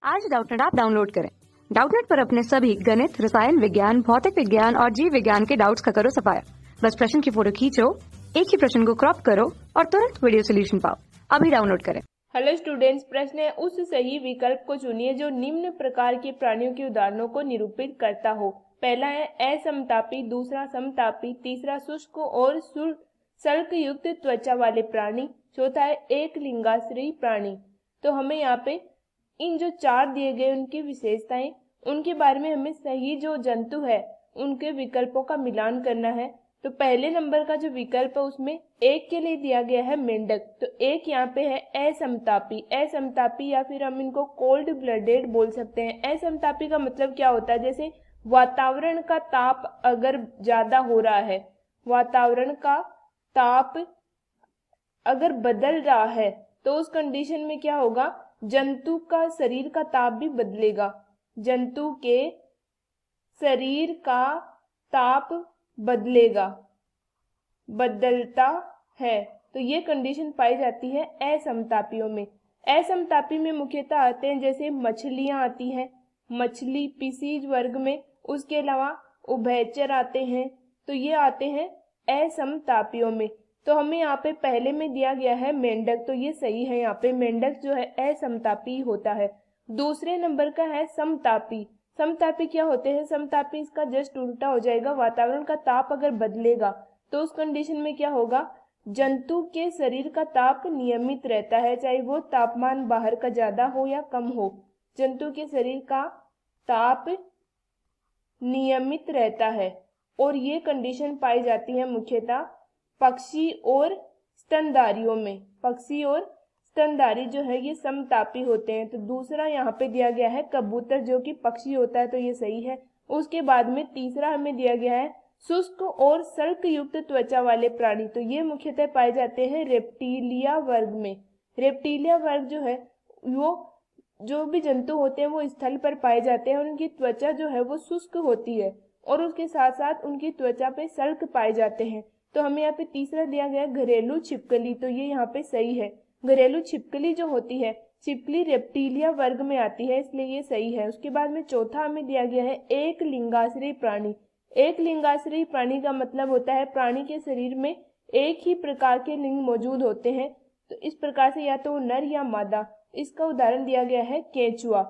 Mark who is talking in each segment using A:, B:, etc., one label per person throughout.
A: आज Doubtnut app download करें। Doubtnut पर अपने सभी गणित, रसायन विज्ञान, भौतिक विज्ञान और जीव विज्ञान के डाउट्स का करो सफाया। बस प्रश्न की फोटो खींचो, एक ही प्रश्न को क्रॉप करो और तुरंत वीडियो सोल्यूशन पाओ। अभी डाउनलोड करें।
B: हेलो स्टूडेंट्स, प्रश्न है उस सही विकल्प को चुनिए जो निम्न प्रकार के प्राणियों के उदाहरणों को निरूपित करता हो। पहला है असमतापी, दूसरा समतापी, तीसरा शुष्क और सल्क युक्त त्वचा वाले प्राणी, चौथा है एक लिंगाश्रयी प्राणी। तो हमें यहाँ पे इन जो चार दिए गए उनकी विशेषताएं, उनके बारे में हमें सही जो जंतु है उनके विकल्पों का मिलान करना है। तो पहले नंबर का जो विकल्प है उसमें एक के लिए दिया गया है मेंढक, तो एक यहाँ पे है असमतापी। असमतापी या फिर हम इनको कोल्ड ब्लडेड बोल सकते हैं। असमतापी का मतलब क्या होता है, जैसे वातावरण का ताप अगर ज्यादा हो रहा है, वातावरण का ताप अगर बदल रहा है तो उस कंडीशन में क्या होगा, जंतु का शरीर का ताप भी बदलेगा। जंतु के शरीर का ताप बदलेगा, बदलता है। तो ये कंडीशन पाई जाती है असमतापियों में। असमतापी में मुख्यतः आते हैं जैसे मछलियां आती हैं, मछली पीसीज वर्ग में, उसके अलावा उभयचर आते हैं, तो ये आते हैं असमतापियों में। तो हमें यहाँ पे पहले में दिया गया है मेंढक, तो ये सही है। यहाँ पे मेंढक जो है असमतापी होता है। दूसरे नंबर का है समतापी। समतापी क्या होते हैं, समतापी इसका जस्ट उल्टा हो जाएगा। वातावरण का ताप अगर बदलेगा तो उस कंडीशन में क्या होगा, जंतु के शरीर का ताप नियमित रहता है, चाहे वो तापमान बाहर का ज्यादा हो या कम हो। जंतु के शरीर का ताप नियमित रहता है और ये कंडीशन पाई जाती है मुख्यतः पक्षी और स्तनधारियों में। पक्षी और स्तनधारी जो है ये समतापी होते हैं। तो दूसरा यहाँ पे दिया गया है कबूतर, जो कि पक्षी होता है, तो ये सही है। उसके बाद में तीसरा हमें दिया गया है शुष्क और सल्क युक्त त्वचा वाले प्राणी, तो ये मुख्यतः पाए जाते हैं रेप्टिलिया वर्ग में। रेप्टिलिया वर्ग जो है वो जो भी जंतु होते हैं वो स्थल पर पाए जाते हैं और उनकी त्वचा जो है वो शुष्क होती है और उसके साथ साथ उनकी त्वचा पे सल्क पाए जाते हैं। तो हमें यहाँ पे तीसरा दिया गया है घरेलू छिपकली, तो ये यहाँ पे सही है। घरेलू छिपकली जो होती है, छिपकली रेप्टिलिया वर्ग में आती है, इसलिए ये सही है। उसके बाद में चौथा हमें दिया गया है एक लिंगाश्रयी प्राणी। एक लिंगाश्रयी प्राणी का मतलब होता है प्राणी के शरीर में एक ही प्रकार के लिंग मौजूद होते हैं। तो इस प्रकार से या तो नर या मादा। इसका उदाहरण दिया गया है केंचुआ,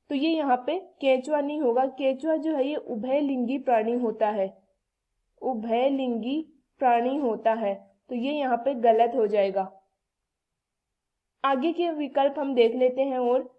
B: तो ये यहाँ पे केंचुआ नहीं होगा। केंचुआ जो है ये उभयलिंगी प्राणी होता है, उभयलिंगी प्राणी होता है, तो ये यहाँ पे गलत हो जाएगा। आगे के विकल्प हम देख लेते हैं। और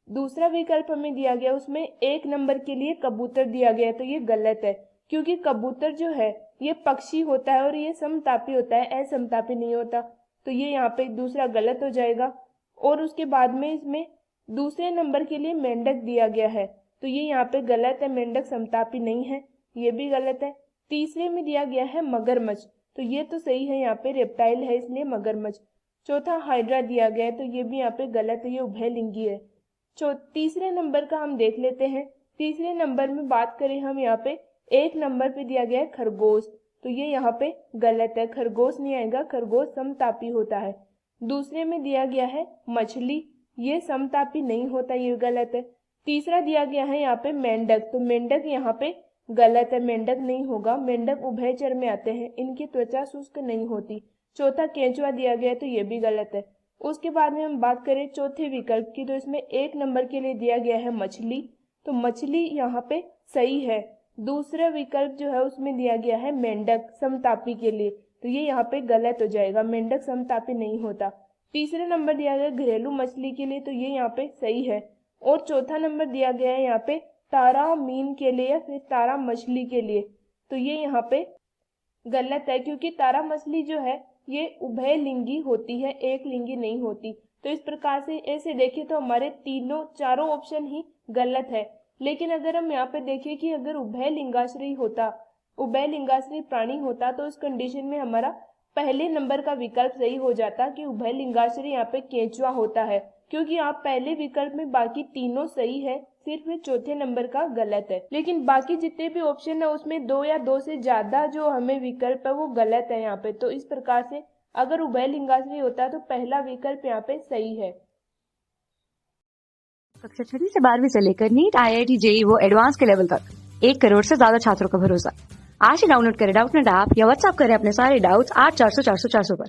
B: दूसरा विकल्प हमें दिया गया, उसमें एक नंबर के लिए कबूतर दिया गया है, तो ये गलत है, क्योंकि कबूतर जो है ये पक्षी होता है और ये समतापी होता है, असमतापी नहीं होता। तो ये यहाँ पे दूसरा गलत हो जाएगा। और उसके बाद में इसमें दूसरे नंबर के लिए मेंढक दिया गया है, तो ये यहाँ पे गलत है, मेंढक समतापी नहीं है, ये भी गलत है। तीसरे में दिया गया है मगरमच्छ, तो ये तो सही है, यहाँ पे रेप्टाइल है इसलिए मगरमच्छ। चौथा हाइड्रा दिया गया है, तो ये भी यहाँ पे गलत है, ये उभयलिंगी है। तीसरे नंबर का हम देख लेते हैं। तीसरे नंबर में बात करें हम, यहाँ पे एक नंबर पे दिया गया है खरगोश, तो ये यहाँ पे गलत है, खरगोश नहीं आएगा, खरगोश समतापी होता है। दूसरे में दिया गया है मछली, ये समतापी नहीं होता, ये गलत है। तीसरा दिया गया है यहाँ पे मेंढक, तो मेंढक यहाँ पे गलत है, मेंढक नहीं होगा, मेंढक उभयचर में आते हैं, इनकी त्वचा शुष्क नहीं होती। चौथा केंचुआ दिया गया है, तो ये भी गलत है। उसके बाद में हम बात करें चौथे विकल्प की, तो इसमें एक नंबर के लिए दिया गया है मछली, तो मछली यहाँ पे सही है। दूसरा विकल्प जो है उसमें दिया गया है मेंढक समतापी के लिए, तो ये यहाँ पे गलत हो जाएगा, मेंढक समतापी नहीं होता। तीसरा नंबर दिया गया घरेलू मछली के लिए, तो ये यहाँ पे सही है। और चौथा नंबर दिया गया है यहाँ पे तारा मीन के लिए या फिर तारा मछली के लिए, तो ये यहाँ पे गलत है, क्योंकि तारा मछली जो है ये उभयलिंगी होती है, एक लिंगी नहीं होती। तो इस प्रकार से ऐसे देखें तो हमारे चारों ऑप्शन ही गलत है। लेकिन अगर हम यहाँ पे देखें कि अगर उभयलिंगाश्रयी होता, उभयलिंगाश्रयी प्राणी होता, तो इस कंडीशन में हमारा पहले नंबर का विकल्प सही हो जाता कि उभयलिंगाश्रयी यहाँ पे केंचुआ होता है, क्योंकि आप पहले विकल्प में बाकी तीनों सही है, सिर्फ चौथे नंबर का गलत है। लेकिन बाकी जितने भी ऑप्शन है उसमें दो या दो से ज्यादा जो हमें विकल्प है वो गलत है यहाँ पे। तो इस प्रकार से अगर उभयलिंगाश्रयी होता है तो पहला विकल्प यहाँ पे सही है।
A: कक्षा 6वीं से 12वीं से लेकर नीट, IIT, JEE वो एडवांस के लेवल तक 1 करोड़ से ज्यादा छात्रों का भरोसा। आज ही डाउनलोड करें डाउटनेट ऐप या व्हाट्सएप करें अपने सारे डाउट्स 8400 400 400 पर।